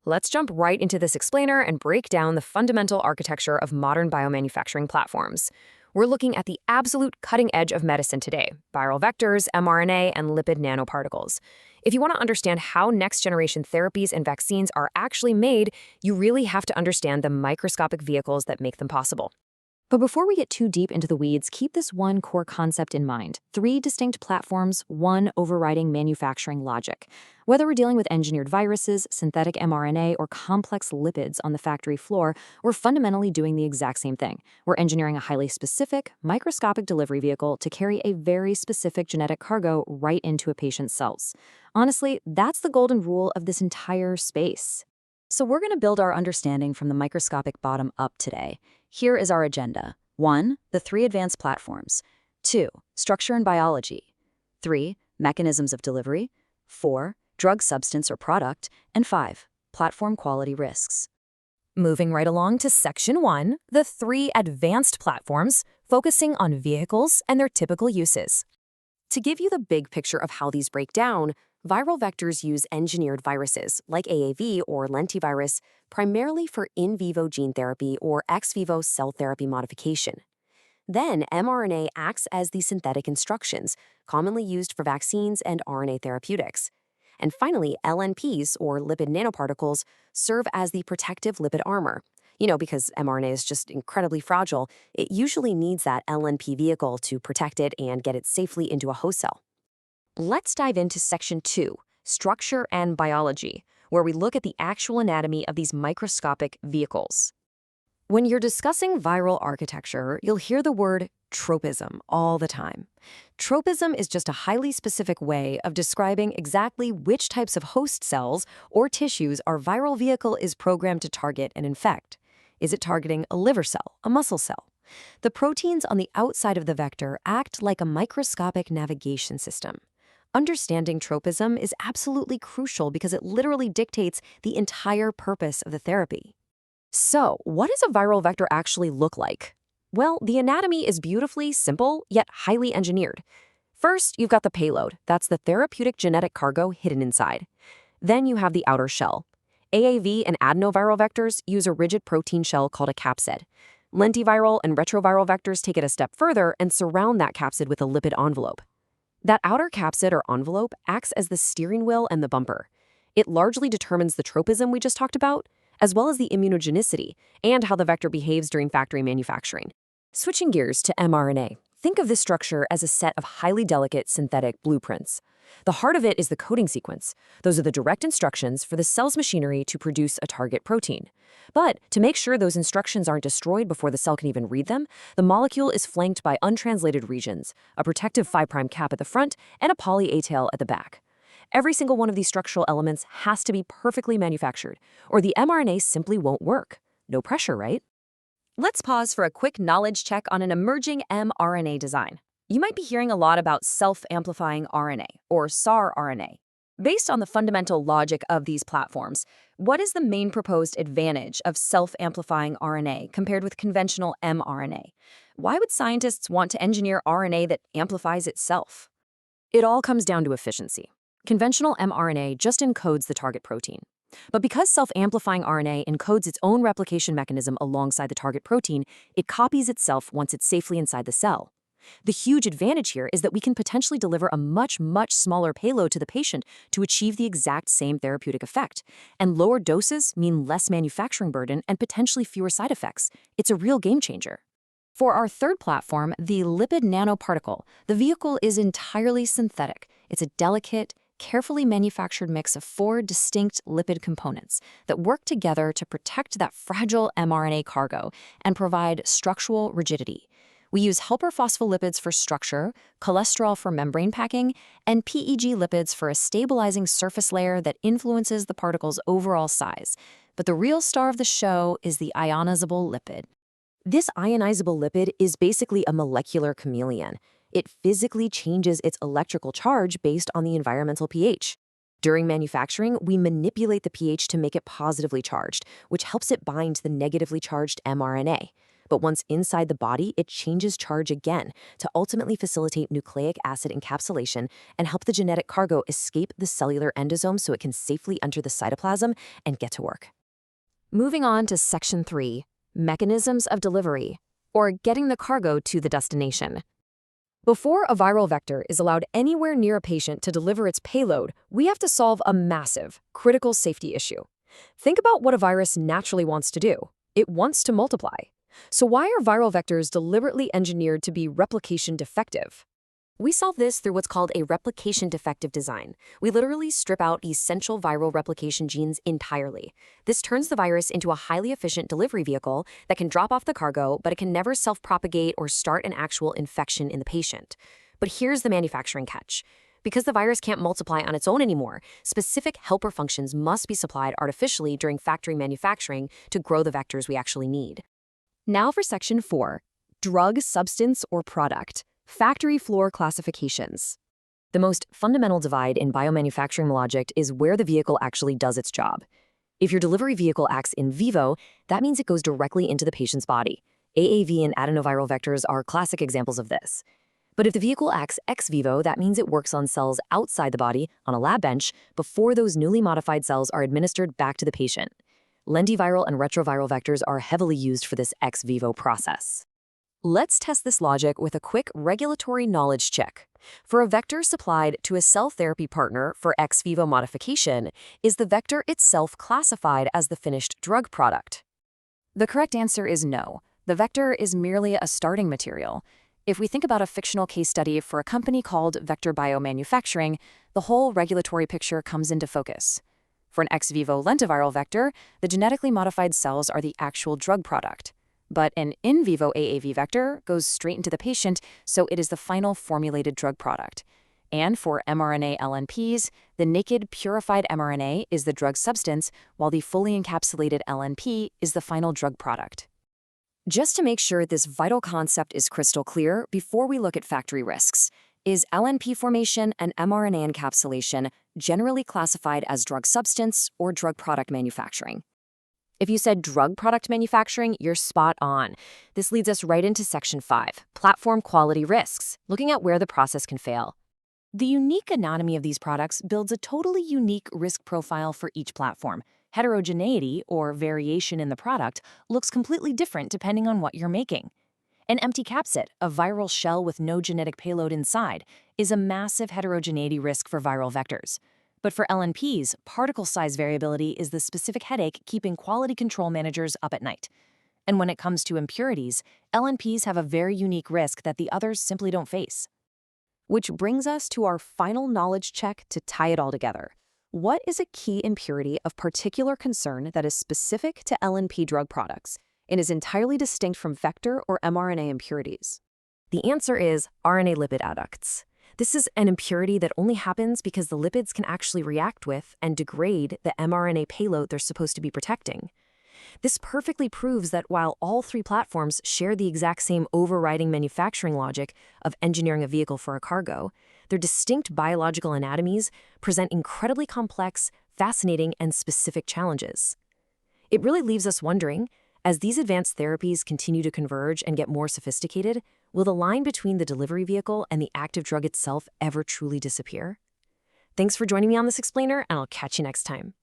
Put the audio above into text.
Let's jump right into this explainer and break down the fundamental architecture of modern biomanufacturing platforms. We're looking at the absolute cutting edge of medicine today: viral vectors, mRNA, and lipid nanoparticles. If you want to understand how next-generation therapies and vaccines are actually made, you really have to understand the microscopic vehicles that make them possible. But before we get too deep into the weeds, keep this one core concept in mind: 3 distinct platforms, one overriding manufacturing logic. Whether we're dealing with engineered viruses, synthetic mRNA, or complex lipids on the factory floor, we're fundamentally doing the exact same thing. We're engineering a highly specific, microscopic delivery vehicle to carry a very specific genetic cargo right into a patient's cells. Honestly, that's the golden rule of this entire space. So we're going to build our understanding from the microscopic bottom up today. Here is our agenda. 1. The 3 advanced platforms. 2. Structure and biology. 3. Mechanisms of delivery. 4. Drug substance or product. And 5. Platform quality risks. Moving right along to Section 1, the 3 advanced platforms, focusing on vehicles and their typical uses. To give you the big picture of how these break down, viral vectors use engineered viruses, like AAV or lentivirus, primarily for in vivo gene therapy or ex vivo cell therapy modification. Then, mRNA acts as the synthetic instructions, commonly used for vaccines and RNA therapeutics. And finally, LNPs, or lipid nanoparticles, serve as the protective lipid armor. Because mRNA is just incredibly fragile, it usually needs that LNP vehicle to protect it and get it safely into a host cell. Let's dive into Section 2, Structure and Biology, where we look at the actual anatomy of these microscopic vehicles. When you're discussing viral architecture, you'll hear the word tropism all the time. Tropism is just a highly specific way of describing exactly which types of host cells or tissues our viral vehicle is programmed to target and infect. Is it targeting a liver cell, a muscle cell? The proteins on the outside of the vector act like a microscopic navigation system. Understanding tropism is absolutely crucial because it literally dictates the entire purpose of the therapy. So, what does a viral vector actually look like? Well, the anatomy is beautifully simple, yet highly engineered. First, you've got the payload. That's the therapeutic genetic cargo hidden inside. Then you have the outer shell. AAV and adenoviral vectors use a rigid protein shell called a capsid. Lentiviral and retroviral vectors take it a step further and surround that capsid with a lipid envelope. That outer capsid or envelope acts as the steering wheel and the bumper. It largely determines the tropism we just talked about, as well as the immunogenicity and how the vector behaves during factory manufacturing. Switching gears to mRNA, think of this structure as a set of highly delicate synthetic blueprints. The heart of it is the coding sequence. Those are the direct instructions for the cell's machinery to produce a target protein. But to make sure those instructions aren't destroyed before the cell can even read them, the molecule is flanked by untranslated regions, a protective 5' cap at the front, and a poly A tail at the back. Every single one of these structural elements has to be perfectly manufactured, or the mRNA simply won't work. No pressure, right? Let's pause for a quick knowledge check on an emerging mRNA design. You might be hearing a lot about self-amplifying RNA, or SAR-RNA. Based on the fundamental logic of these platforms, what is the main proposed advantage of self-amplifying RNA compared with conventional mRNA? Why would scientists want to engineer RNA that amplifies itself? It all comes down to efficiency. Conventional mRNA just encodes the target protein. But because self-amplifying RNA encodes its own replication mechanism alongside the target protein, it copies itself once it's safely inside the cell. The huge advantage here is that we can potentially deliver a much smaller payload to the patient to achieve the exact same therapeutic effect. And lower doses mean less manufacturing burden and potentially fewer side effects. It's a real game changer. For our third platform, the lipid nanoparticle, the vehicle is entirely synthetic. It's a delicate, carefully manufactured mix of 4 distinct lipid components that work together to protect that fragile mRNA cargo and provide structural rigidity. We use helper phospholipids for structure, cholesterol for membrane packing, and PEG lipids for a stabilizing surface layer that influences the particle's overall size. But the real star of the show is the ionizable lipid. This ionizable lipid is basically a molecular chameleon. It physically changes its electrical charge based on the environmental pH. During manufacturing, we manipulate the pH to make it positively charged, which helps it bind to the negatively charged mRNA. But once inside the body, it changes charge again to ultimately facilitate nucleic acid encapsulation and help the genetic cargo escape the cellular endosome so it can safely enter the cytoplasm and get to work. Moving on to Section 3, Mechanisms of Delivery, or getting the cargo to the destination. Before a viral vector is allowed anywhere near a patient to deliver its payload, we have to solve a massive, critical safety issue. Think about what a virus naturally wants to do. It wants to multiply. So why are viral vectors deliberately engineered to be replication defective? We solve this through what's called a replication defective design. We literally strip out essential viral replication genes entirely. This turns the virus into a highly efficient delivery vehicle that can drop off the cargo, but it can never self-propagate or start an actual infection in the patient. But here's the manufacturing catch. Because the virus can't multiply on its own anymore, specific helper functions must be supplied artificially during factory manufacturing to grow the vectors we actually need. Now for Section 4, Drug Substance or Product. Factory floor classifications. The most fundamental divide in biomanufacturing logic is where the vehicle actually does its job. If your delivery vehicle acts in vivo, that means it goes directly into the patient's body. AAV and adenoviral vectors are classic examples of this. But if the vehicle acts ex vivo, that means it works on cells outside the body, on a lab bench, before those newly modified cells are administered back to the patient. Lentiviral and retroviral vectors are heavily used for this ex vivo process. Let's test this logic with a quick regulatory knowledge check. For a vector supplied to a cell therapy partner for ex vivo modification, is the vector itself classified as the finished drug product? The correct answer is no. The vector is merely a starting material. If we think about a fictional case study for a company called Vector Biomanufacturing, the whole regulatory picture comes into focus. For an ex vivo lentiviral vector, the genetically modified cells are the actual drug product. But an in vivo AAV vector goes straight into the patient, so it is the final formulated drug product. And for mRNA LNPs, the naked, purified mRNA is the drug substance, while the fully encapsulated LNP is the final drug product. Just to make sure this vital concept is crystal clear before we look at factory risks, is LNP formation and mRNA encapsulation generally classified as drug substance or drug product manufacturing? If you said drug product manufacturing, you're spot on. This leads us right into Section 5, Platform Quality Risks, looking at where the process can fail. The unique anatomy of these products builds a totally unique risk profile for each platform. Heterogeneity, or variation in the product, looks completely different depending on what you're making. An empty capsid, a viral shell with no genetic payload inside, is a massive heterogeneity risk for viral vectors. But for LNPs, particle size variability is the specific headache keeping quality control managers up at night. And when it comes to impurities, LNPs have a very unique risk that the others simply don't face. Which brings us to our final knowledge check to tie it all together. What is a key impurity of particular concern that is specific to LNP drug products and is entirely distinct from vector or mRNA impurities? The answer is RNA lipid adducts. This is an impurity that only happens because the lipids can actually react with and degrade the mRNA payload they're supposed to be protecting. This perfectly proves that while all three platforms share the exact same overriding manufacturing logic of engineering a vehicle for a cargo, their distinct biological anatomies present incredibly complex, fascinating, and specific challenges. It really leaves us wondering, as these advanced therapies continue to converge and get more sophisticated, will the line between the delivery vehicle and the active drug itself ever truly disappear? Thanks for joining me on this explainer, and I'll catch you next time.